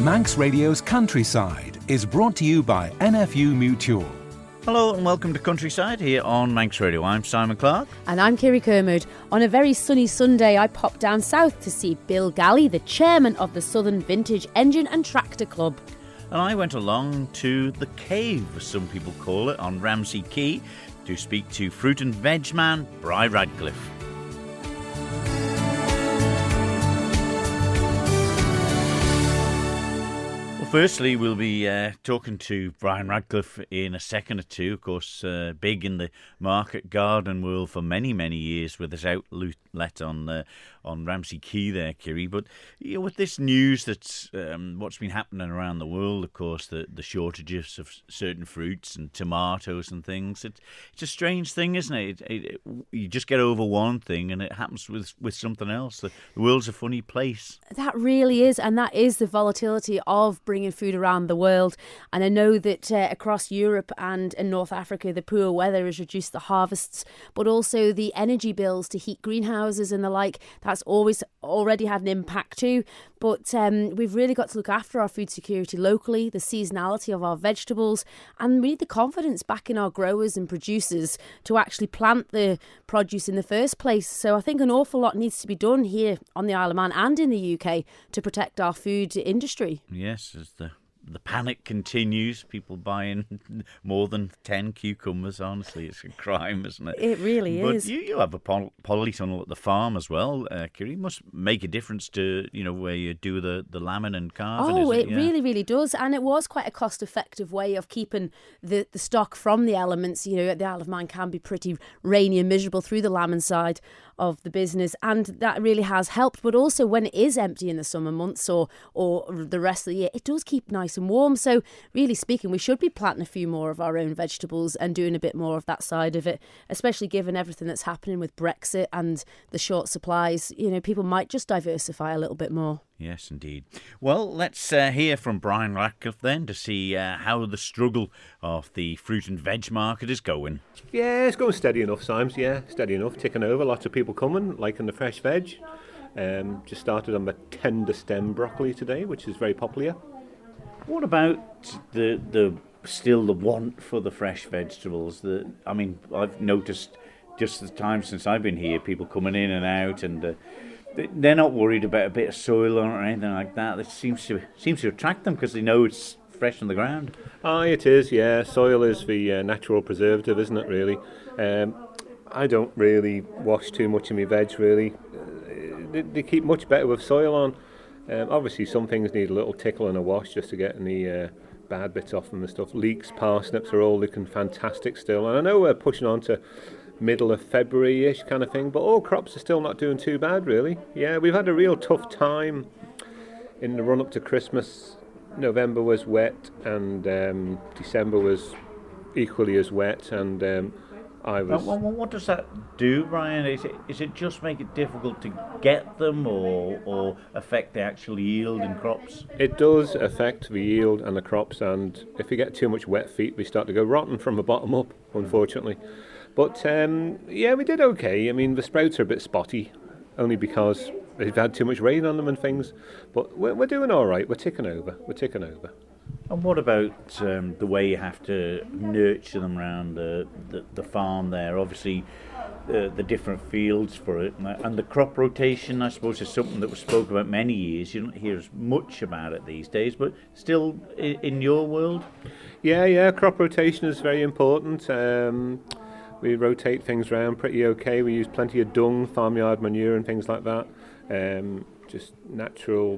Manx Radio's Countryside is brought to you by NFU Mutual. Hello and welcome to Countryside here on Manx Radio. I'm Simon Clark. And I'm Kirree Kermode. On a very sunny Sunday, I popped down south to see Bill Galley, the chairman of the Southern Vintage Engine and Tractor Club. And I went along to the cave, as some people call it, on Ramsey Quay to speak to fruit and veg man Brian Radcliffe. Firstly, we'll be talking to Brian Radcliffe in a second or two. Of course, big in the market garden world for many, many years with his outlet on Ramsey Quay there, Kirree. But with this news that's what's been happening around the world, of course, the shortages of certain fruits and tomatoes and things, it's a strange thing, isn't it? You just get over one thing and it happens with something else. The world's a funny place. That really is, and that is the volatility of bringing food around the world. And I know that across Europe and in North Africa, the poor weather has reduced the harvests, but also the energy bills to heat greenhouses and the like. That's always already had an impact too. But we've really got to look after our food security locally, the seasonality of our vegetables, and we need the confidence back in our growers and producers to actually plant the produce in the first place. So I think an awful lot needs to be done here on the Isle of Man and in the UK to protect our food industry. Yes, as the panic continues, people buying more than 10 cucumbers. Honestly, it's a crime, isn't it? It really is. But you have a polytunnel at the farm as well, Kirree. Must make a difference to, where you do the lambing and calving. Oh, it really, really does. And it was quite a cost-effective way of keeping the stock from the elements. The Isle of Man can be pretty rainy and miserable through the lambing side of the business, and that really has helped. But also when it is empty in the summer months or the rest of the year, it does keep nice and warm. So really speaking, we should be planting a few more of our own vegetables and doing a bit more of that side of it, especially given everything that's happening with Brexit and the short supplies. People might just diversify a little bit more. Yes, indeed. Well, let's hear from Brian Radcliffe then to see how the struggle of the fruit and veg market is going. Yeah, it's going steady enough, Symes. Yeah, steady enough, ticking over. Lots of people coming, liking the fresh veg. Just started on the tender stem broccoli today, which is very popular. What about the want for the fresh vegetables? I've noticed just the time since I've been here, people coming in and out, and they're not worried about a bit of soil or anything like that. It seems to attract them because they know it's fresh on the ground. It is, yeah. Soil is the natural preservative, isn't it, really? I don't really wash too much of my veg, really. They keep much better with soil on. Obviously, some things need a little tickle and a wash just to get any bad bits off them and stuff. Leeks, parsnips are all looking fantastic still. And I know we're pushing on to middle of February-ish kind of thing, but all crops are still not doing too bad, really. Yeah, we've had a real tough time in the run-up to Christmas. November was wet, and December was equally as wet, and What does that do, Brian? Is it just make it difficult to get them, or affect the actual yield in crops? It does affect the yield and the crops, and if you get too much wet feet, we start to go rotten from the bottom up, unfortunately. But we did okay. The sprouts are a bit spotty, only because they've had too much rain on them and things. But we're doing all right. We're ticking over. And what about the way you have to nurture them around the farm there? Obviously, the different fields for it, and the crop rotation, I suppose, is something that was spoken about many years. You don't hear as much about it these days, but still in your world? Yeah, crop rotation is very important. We rotate things around pretty okay. We use plenty of dung, farmyard manure and things like that. Just natural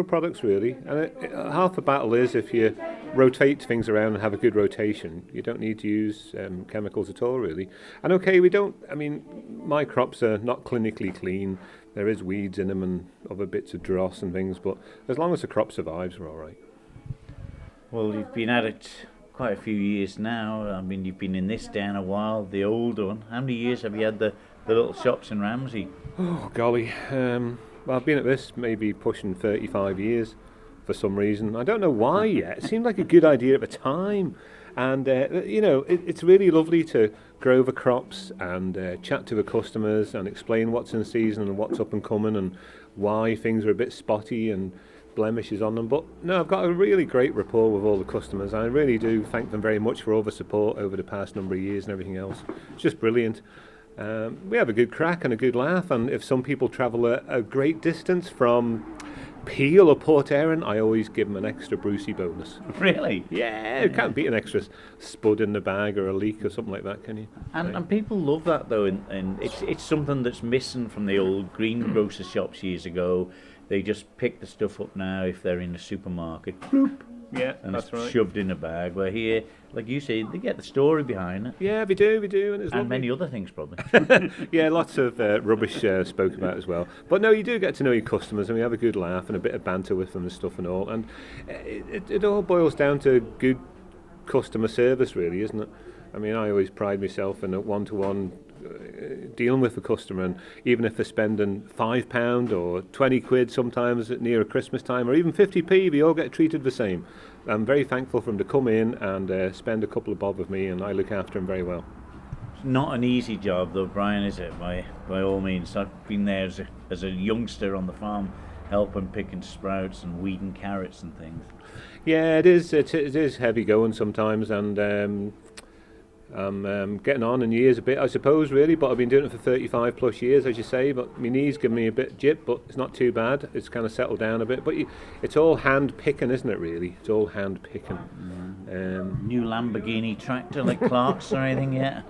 products, really. And half the battle is if you rotate things around and have a good rotation. You don't need to use chemicals at all, really. And okay, my crops are not clinically clean. There is weeds in them and other bits of dross and things, but as long as the crop survives, we're all right. Well, you've been at it quite a few years now. You've been in this down a while, the old one. How many years have you had the little shops in Ramsey? Oh, golly. Well, I've been at this maybe pushing 35 years for some reason. I don't know why yet. It seemed like a good idea at the time. And, it's really lovely to grow the crops and chat to the customers and explain what's in season and what's up and coming and why things are a bit spotty and blemishes on them. But no, I've got a really great rapport with all the customers. I really do thank them very much for all the support over the past number of years and everything else. It's just brilliant. We have a good crack and a good laugh, and if some people travel a great distance from Peel or Port Erin, I always give them an extra Brucey bonus. Really? Yeah, you can't beat an extra spud in the bag or a leek or something like that, can you? And people love that though, and it's something that's missing from the old greengrocer shops years ago. They just pick the stuff up now if they're in the supermarket. Bloop. Yeah, and that's it's right. Shoved in a bag. Where here, like you say, they get the story behind it. Yeah, we do, and it's and lovely. many other things probably. Yeah, lots of rubbish spoke about as well. But no, you do get to know your customers, and we have a good laugh and a bit of banter with them and stuff and all. And it all boils down to good customer service, really, isn't it? I mean, I always pride myself in a one-to-one dealing with the customer, and even if they're spending £5 or 20 quid sometimes near a Christmas time, or even 50p, we all get treated the same. I'm very thankful for them to come in and spend a couple of bob with me, and I look after them very well. It's not an easy job though, Brian, is it? By all means. I've been there as a youngster on the farm, helping picking sprouts and weeding carrots and things. Yeah, it is. It is heavy going sometimes, and I'm getting on in years a bit, I suppose, really, but I've been doing it for 35 plus years, as you say. But my knees give me a bit jip, but it's not too bad. It's kind of settled down a bit. But it's all hand picking, isn't it, really? It's all hand picking. New Lamborghini tractor like Clark's or anything yet?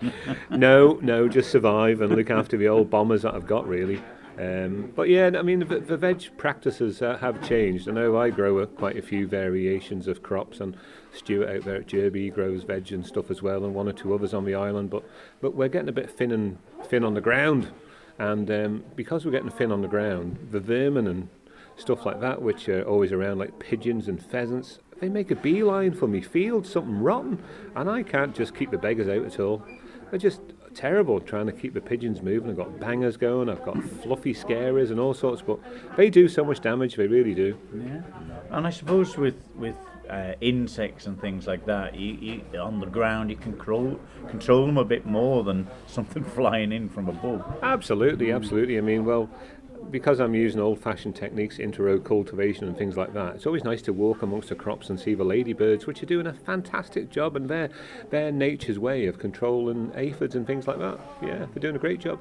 No, just survive and look after the old bombers that I've got, really. But yeah, I mean, the veg practices have changed. I know I grow quite a few variations of crops, and Stuart out there at Regaby grows veg and stuff as well, and one or two others on the island. But we're getting a bit thin on the ground, and because we're getting thin on the ground, the vermin and stuff like that, which are always around, like pigeons and pheasants, they make a beeline for me field, something rotten, and I can't just keep the beggars out at all. They're just terrible trying to keep the pigeons moving. I've got bangers going, I've got fluffy scarers and all sorts, but they do so much damage, they really do. Yeah, and I suppose with insects and things like that, you on the ground you can control them a bit more than something flying in from above. Absolutely. I mean, well, because I'm using old-fashioned techniques, inter-row cultivation and things like that, it's always nice to walk amongst the crops and see the ladybirds, which are doing a fantastic job, and they're nature's way of controlling aphids and things like that. Yeah, they're doing a great job.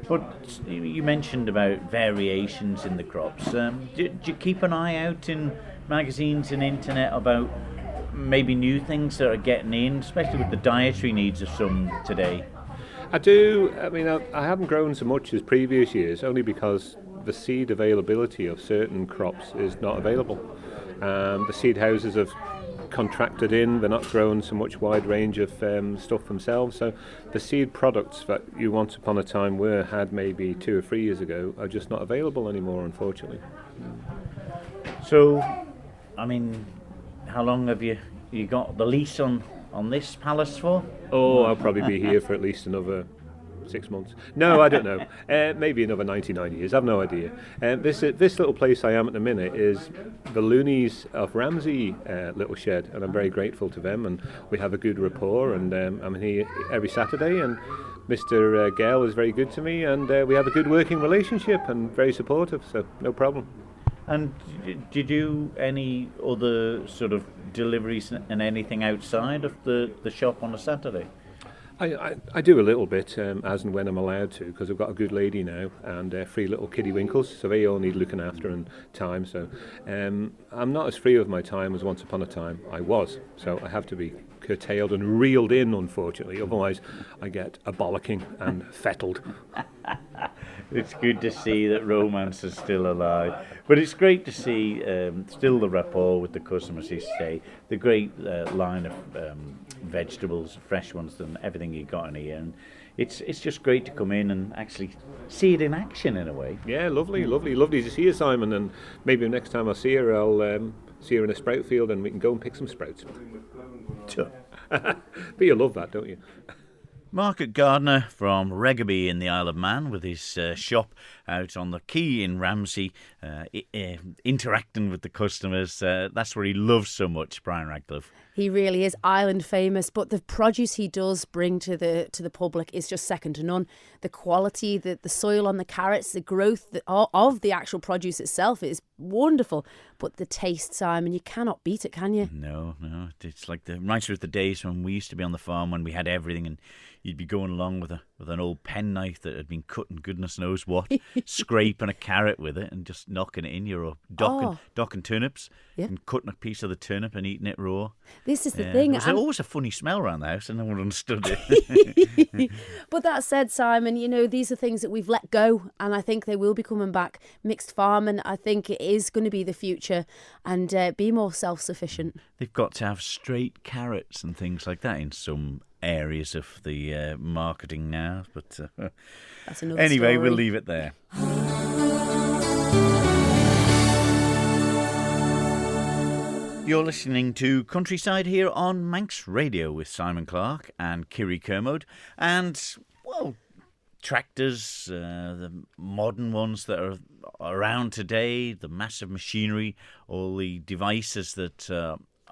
But you mentioned about variations in the crops. Do you keep an eye out in magazines and internet about maybe new things that are getting in, especially with the dietary needs of some today? I do. I mean, I haven't grown so much as previous years, only because the seed availability of certain crops is not available. The seed houses have contracted in, they're not growing so much wide range of stuff themselves, so the seed products that you once upon a time had maybe 2 or 3 years ago are just not available anymore, unfortunately. So, I mean, how long have you got the lease on this palace for? Oh, I'll probably be here for at least another 6 months. No, I don't know. Maybe another 99 years. I've no idea. This little place I am at the minute is the Loonies of Ramsey little shed, and I'm very grateful to them. And we have a good rapport. And I'm here every Saturday. And Mr. Gale is very good to me, and we have a good working relationship and very supportive. So no problem. And do you do any other sort of deliveries and anything outside of the shop on a Saturday? I do a little bit as and when I'm allowed to, because I've got a good lady now and 3 little kiddie winkles, so they all need looking after and time. So I'm not as free with my time as once upon a time I was. So I have to be curtailed and reeled in, unfortunately. Otherwise, I get a bollocking and fettled. It's good to see that romance is still alive. But it's great to see still the rapport with the customers, you say. The great line of vegetables, fresh ones, and everything you got in here. And it's just great to come in and actually see it in action in a way. Yeah, lovely to see you, Simon. And maybe next time I see her, I'll see her in a sprout field and we can go and pick some sprouts. Sure. But you love that, don't you? Market gardener from Regaby in the Isle of Man, with his shop out on the quay in Ramsey, interacting with the customers. That's where he loves so much, Brian Radcliffe. He really is island famous, but the produce he does bring to the public is just second to none. The quality, the soil on the carrots, the growth of the actual produce itself is wonderful. But the taste, Simon, you cannot beat it, can you? No. It's like reminds me of the days when we used to be on the farm when we had everything, and you'd be going along with an old penknife that had been cut and goodness knows what, scraping a carrot with it and just knocking it in your, or docking turnips and cutting a piece of the turnip and eating it raw. This is the thing. There was always a funny smell around the house and no one understood it. But that said, Simon, these are things that we've let go, and I think they will be coming back. Mixed farming, I think it is going to be the future, and be more self-sufficient. They've got to have straight carrots and things like that in some areas of the marketing now, but that's another anyway, story. We'll leave it there. You're listening to Countryside here on Manx Radio with Simon Clark and Kirree Kermode, and well, tractors, the modern ones that are around today, the massive machinery, all the devices that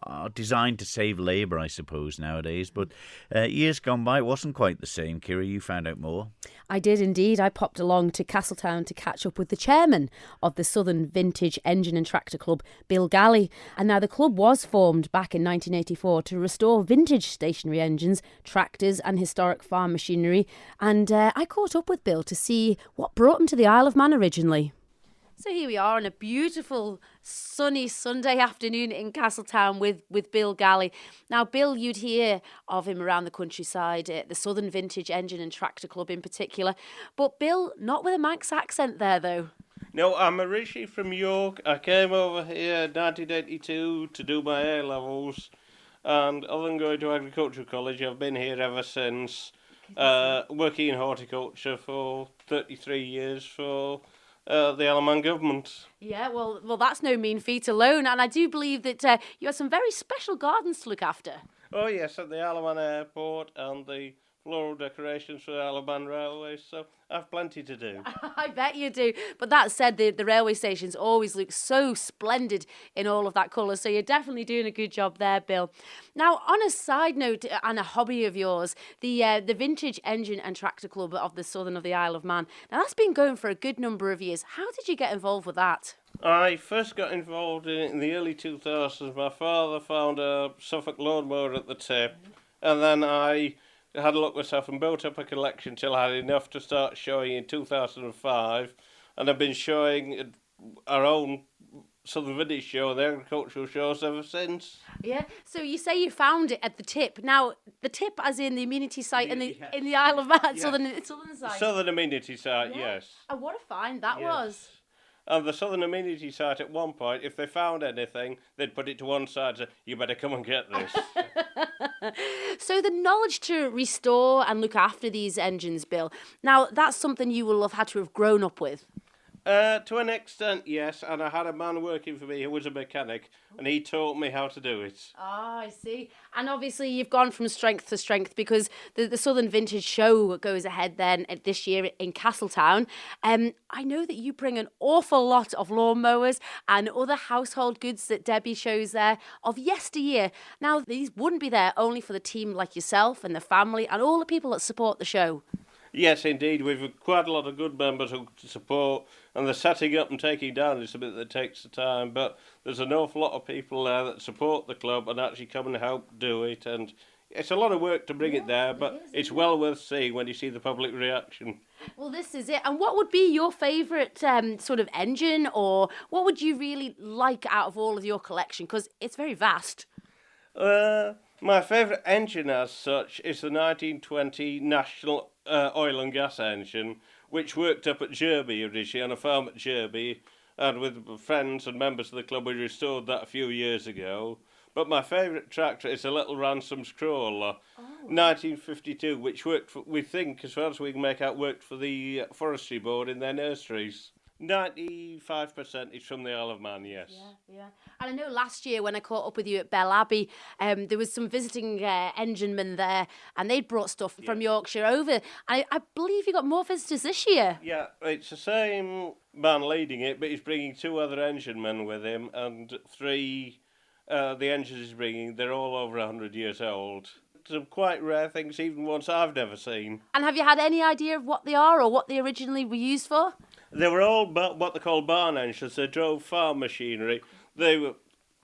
are designed to save labour, I suppose, nowadays. But years gone by, it wasn't quite the same. Kirree, you found out more. I did indeed. I popped along to Castletown to catch up with the chairman of the Southern Vintage Engine and Tractor Club, Bill Galley. And now the club was formed back in 1984 to restore vintage stationary engines, tractors and historic farm machinery. And I caught up with Bill to see what brought him to the Isle of Man originally. So here we are on a beautiful sunny Sunday afternoon in Castletown with Bill Galley. Now, Bill, you'd hear of him around the countryside, the Southern Vintage Engine and Tractor Club in particular. But Bill, not with a Manx accent there, though. No, I'm originally from York. I came over here in 1982 to do my A-levels. And other than going to agricultural college, I've been here ever since, working in horticulture for 33 years for the Isle of Man government. Yeah, well, that's no mean feat alone, and I do believe that you have some very special gardens to look after. Oh yes, at the Isle of Man airport and the floral decorations for the Isle of Man railway, so I've plenty to do. I bet you do. But that said, the railway stations always look so splendid in all of that colour, so you're definitely doing a good job there, Bill. Now, on a side note and a hobby of yours, the Vintage Engine and Tractor Club of the Southern of the Isle of Man, now that's been going for a good number of years. How did you get involved with that? I first got involved in it in the early 2000s. My father found a Suffolk lawnmower at the tip, and then I had a look myself and built up a collection till I had enough to start showing in 2005, and I've been showing our own Southern Vintage show and the agricultural shows ever since. Yeah, so you say you found it at the tip. Now, the tip as in the amenity site in the Isle of Man, Yeah. southern side. Southern amenity site, yes. And what a find that was. And the Southern amenity site at one point, if they found anything, they'd put it to one side and say, you better come and get this. So the knowledge to restore and look after these engines, Bill, now that's something you will have had to have grown up with. To an extent, yes, and I had a man working for me who was a mechanic, and he taught me how to do it. Ah, I see. And obviously you've gone from strength to strength because the Southern Vintage Show goes ahead then this year in Castletown. I know that you bring an awful lot of lawnmowers and other household goods that Debbie shows there of yesteryear. Now, these wouldn't be there only for the team like yourself and the family and all the people that support the show. Yes, indeed. We've quite a lot of good members who support, and the setting up and taking down is a bit that takes the time, but there's an awful lot of people there that support the club and actually come and help do it, and it's a lot of work to bring it there, but it's well worth seeing when you see the public reaction. Well, this is it. And what would be your favourite sort of engine, or what would you really like out of all of your collection? Because it's very vast. My favourite engine as such is the 1920 National Oil and Gas engine, which worked up at Regaby originally on a farm at Regaby, and with friends and members of the club we restored that a few years ago. But my favourite tractor is a little Ransom's Crawler, 1952, which worked for, we think, as far as we can make out, worked for the Forestry Board in their nurseries. 95% is from the Isle of Man, yes. Yeah. And I know last year when I caught up with you at Bell Abbey, there was some visiting enginemen there, and they'd brought stuff from Yorkshire over. I believe you got more visitors this year. Yeah, it's the same man leading it, but he's bringing 2 other enginemen with him, and 3, the engines he's bringing, they're all over 100 years old. Some quite rare things, even ones I've never seen. And have you had any idea of what they are or what they originally were used for? They were all what they call barn engines. They drove farm machinery. They were,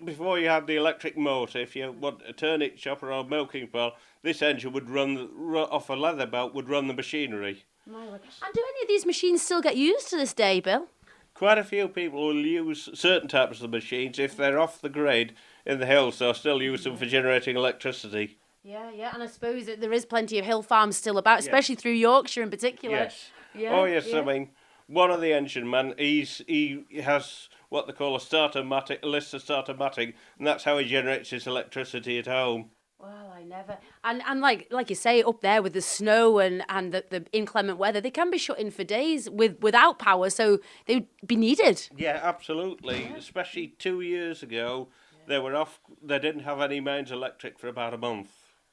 before you had the electric motor, if you want a turnip chopper or a milking pail, this engine would run off a leather belt, would run the machinery. And do any of these machines still get used to this day, Bill? Quite a few people will use certain types of machines. If they're off the grid in the hills, they'll still use them for generating electricity. Yeah, and I suppose that there is plenty of hill farms still about, especially through Yorkshire in particular. Yes. Yeah, Oh, yes, yeah. I mean, one of the engine men, he has what they call a list of starter-matic, and that's how he generates his electricity at home. Well, I never... And like you say, up there with the snow and the inclement weather, they can be shut in for days without power, so they'd be needed. Yeah, absolutely. Especially 2 years ago, they were off. They didn't have any mains electric for about a month.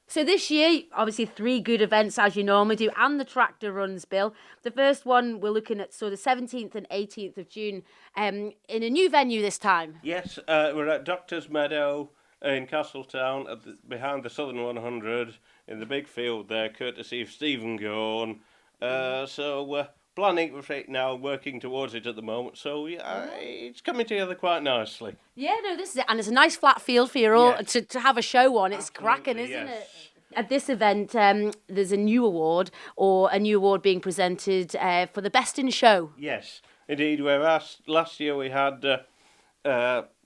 So this year, obviously 3 good events as you normally do, and the tractor runs, Bill. The first one we're looking at, so the 17th and 18th of June, in a new venue this time. Yes, we're at Doctor's Meadow in Castletown, behind the Southern 100, in the big field there, courtesy of Stephen Gorn. So we're planning for it now, working towards it at the moment. So it's coming together quite nicely. Yeah, no, this is it. And it's a nice flat field for you all Yes. to have a show on. It's Absolutely, cracking, isn't yes. it? At this event, there's a new award being presented for the best in show. Yes, indeed. Last year we had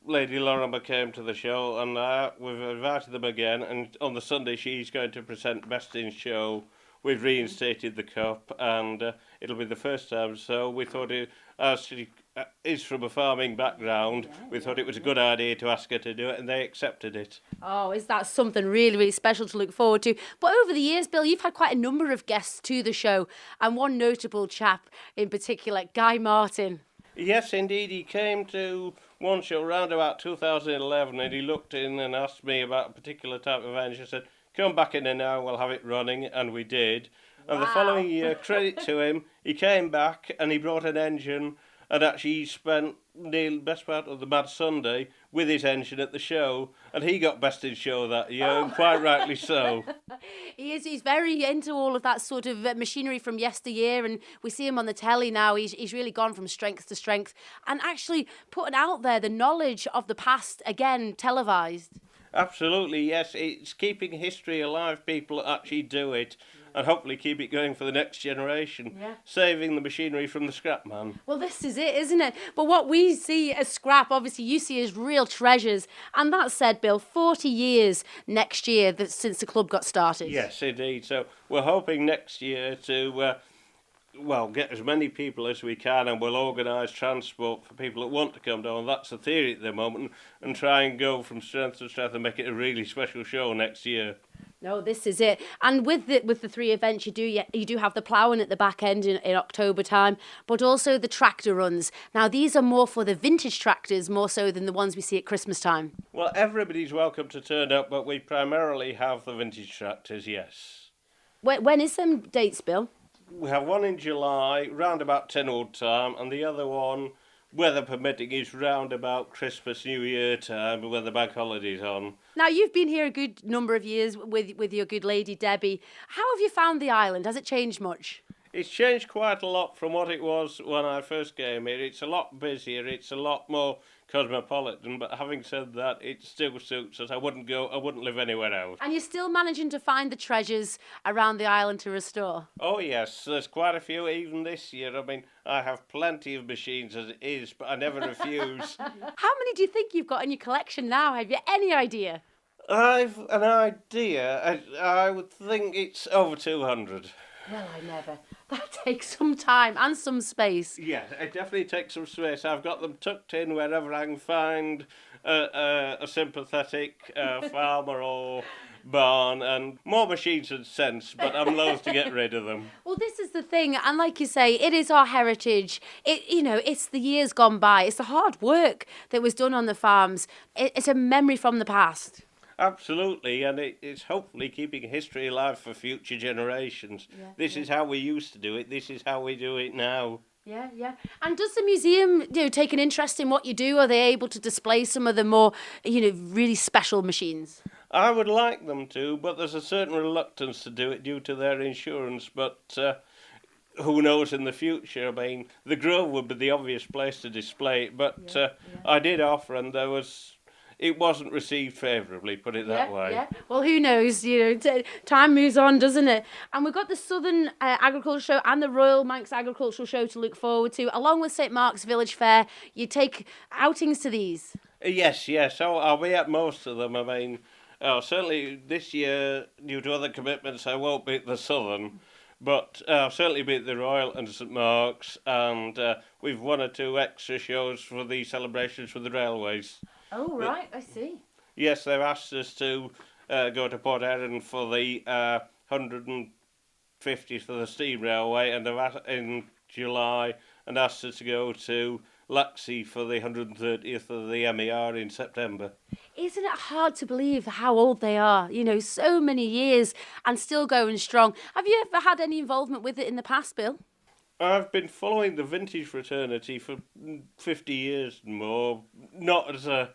Lady Lorimer came to the show, and we've invited them again. And on the Sunday, she's going to present Best in Show. We've reinstated the cup, and it'll be the first time. So we thought, as she is from a farming background, we thought it was a good idea to ask her to do it, and they accepted it. Oh, is that something really, really special to look forward to? But over the years, Bill, you've had quite a number of guests to the show, and one notable chap in particular, Guy Martin. Yes, indeed. He came to one show around about 2011, and he looked in and asked me about a particular type of engine. I said, come back in an hour, we'll have it running, and we did. And the following year, credit to him, he came back and he brought an engine, and actually spent the best part of the Mad Sunday with his engine at the show, and he got best in show that year, and quite rightly so. He's very into all of that sort of machinery from yesteryear, and we see him on the telly now. He's really gone from strength to strength, and actually putting out there the knowledge of the past, again, televised. Absolutely, yes. It's keeping history alive. People actually do it, and hopefully keep it going for the next generation, saving the machinery from the scrap man. Well, this is it, isn't it? But what we see as scrap, obviously you see as real treasures. And that said, Bill, 40 years next year since the club got started. Yes, indeed. So we're hoping next year to get as many people as we can, and we'll organise transport for people that want to come down. That's the theory at the moment, and try and go from strength to strength and make it a really special show next year. No, this is it. And with the 3 events, you do have the ploughing at the back end in October time, but also the tractor runs. Now, these are more for the vintage tractors, more so than the ones we see at Christmas time. Well, everybody's welcome to turn up, but we primarily have the vintage tractors, yes. When is them dates, Bill? We have one in July, round about 10 odd time, and the other one, weather permitting, is round about Christmas, New Year time, when the bank holiday's on. Now, you've been here a good number of years with your good lady, Debbie. How have you found the island? Has it changed much? It's changed quite a lot from what it was when I first came here. It's a lot busier, it's a lot more cosmopolitan, but having said that, it still suits us. I wouldn't live anywhere else. And you're still managing to find the treasures around the island to restore? Oh yes, there's quite a few even this year. I mean, I have plenty of machines as it is, but I never refuse. How many do you think you've got in your collection now? Have you any idea? I've an idea. I would think it's over 200. Well, I never. That takes some time and some space. Yeah, it definitely takes some space. I've got them tucked in wherever I can find a sympathetic farmer or barn, and more machines than sense, but I'm loath to get rid of them. Well, this is the thing, and like you say, it is our heritage. It's the years gone by. It's the hard work that was done on the farms. It's a memory from the past. Absolutely, and it's hopefully keeping history alive for future generations. This is how we used to do it. This is how we do it now. Yeah. And does the museum, take an interest in what you do? Are they able to display some of the more, really special machines? I would like them to, but there's a certain reluctance to do it due to their insurance. But who knows in the future? I mean, the Grove would be the obvious place to display it, but I did offer, and it wasn't received favourably, put it that way. Yeah. Well, who knows? Time moves on, doesn't it? And we've got the Southern Agricultural Show and the Royal Manx Agricultural Show to look forward to, along with St Mark's Village Fair. You take outings to these. Yes. I'll be at most of them. I mean, certainly this year, due to other commitments, I won't be at the Southern. But I'll certainly be at the Royal and St Mark's, and we've 1 or 2 extra shows for the celebrations for the railways. Oh, right, I see. Yes, they've asked us to go to Port Erin for the 150th of the steam railway, and in July, and asked us to go to Laxey for the 130th of the MER in September. Isn't it hard to believe how old they are? So many years and still going strong. Have you ever had any involvement with it in the past, Bill? I've been following the vintage fraternity for 50 years and more, not as a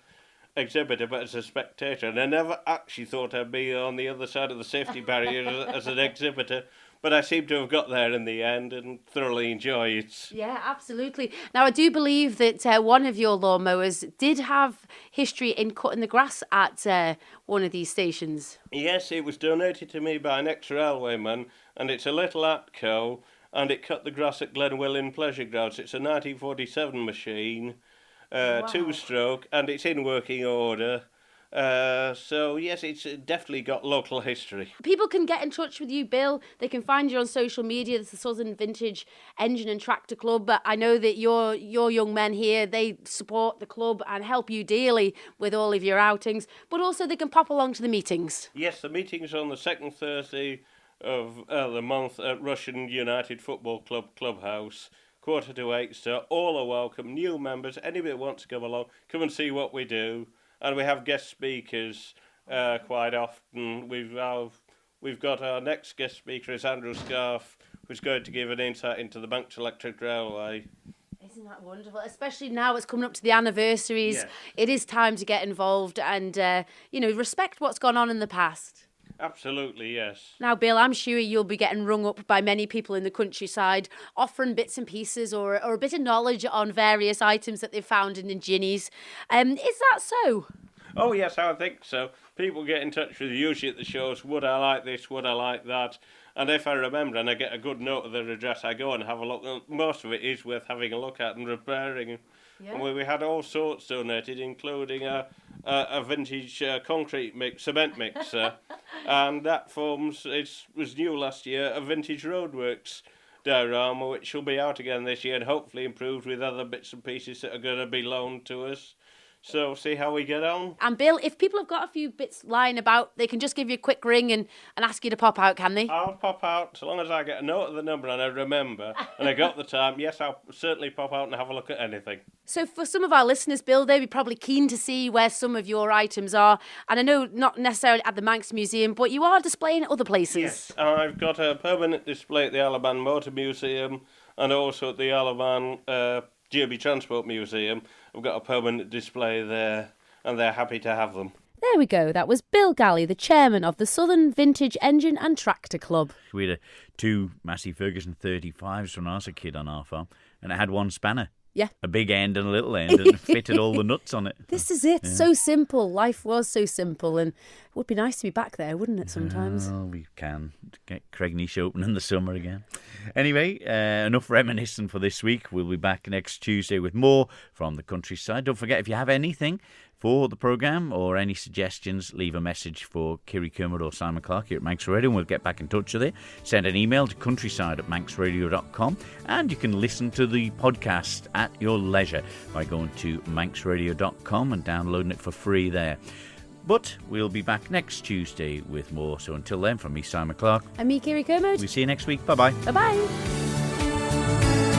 exhibitor but as a spectator, and I never actually thought I'd be on the other side of the safety barrier as an exhibitor. But I seem to have got there in the end and thoroughly enjoy it. Yeah, absolutely. Now, I do believe that one of your lawnmowers did have history in cutting the grass at one of these stations. Yes, it was donated to me by an ex-railwayman, and it's a little Atco, and it cut the grass at Glenwillan Pleasure Grounds. It's a 1947 machine, 2-stroke, and it's in working order. So, yes, it's definitely got local history. People can get in touch with you, Bill. They can find you on social media. It's the Southern Vintage Engine and Tractor Club. But I know that your young men here, they support the club and help you dearly with all of your outings. But also they can pop along to the meetings. Yes, the meeting's on the second Thursday of the month at Russian United Football Club Clubhouse. 7:45, so all are welcome. New members, anybody that wants to come along, come and see what we do. And we have guest speakers quite often. We've got our next guest speaker is Andrew Scarf, who's going to give an insight into the Manx Electric Railway. Isn't that wonderful? Especially now it's coming up to the anniversaries. Yes. It is time to get involved and, respect what's gone on in the past. Absolutely, yes. Now, Bill, I'm sure you'll be getting rung up by many people in the countryside, offering bits and pieces or a bit of knowledge on various items that they've found in the ginnies. Is that so? Oh, yes, I think so. People get in touch with you usually at the shows. Would I like this? Would I like that? And if I remember and I get a good note of their address, I go and have a look. Most of it is worth having a look at and repairing. Yeah. And we had all sorts donated, including a vintage cement mixer. And that was new last year, a vintage roadworks diorama, which will be out again this year and hopefully improved with other bits and pieces that are going to be loaned to us. So see how we get on. And Bill, if people have got a few bits lying about, they can just give you a quick ring and ask you to pop out, can they? I'll pop out, so long as I get a note of the number and I remember and I got the time. Yes, I'll certainly pop out and have a look at anything. So for some of our listeners, Bill, they'd be probably keen to see where some of your items are. And I know not necessarily at the Manx Museum, but you are displaying at other places. Yes, I've got a permanent display at the Alaban Motor Museum and also at the Alaban Regaby Transport Museum. I've got a permanent display there, and they're happy to have them. There we go. That was Bill Galley, the chairman of the Southern Vintage Engine and Tractor Club. We had 2 Massey Ferguson 35s when I was a kid on our farm, and it had one spanner. Yeah. A big end and a little end, and it fitted all the nuts on it. This is it. Yeah. So simple. Life was so simple, and it would be nice to be back there, wouldn't it, sometimes? Oh, we can get Craignish open in the summer again. Anyway, enough reminiscing for this week. We'll be back next Tuesday with more from the countryside. Don't forget, if you have anything for the programme or any suggestions, leave a message for Kirree Kermode or Simon Clark here at Manx Radio and we'll get back in touch with you. Send an email to countryside@manxradio.com and you can listen to the podcast at your leisure by going to manxradio.com and downloading it for free there. But we'll be back next Tuesday with more. So until then, from me, Simon Clark. And me, Kirree Kermode. We'll see you next week. Bye-bye. Bye-bye.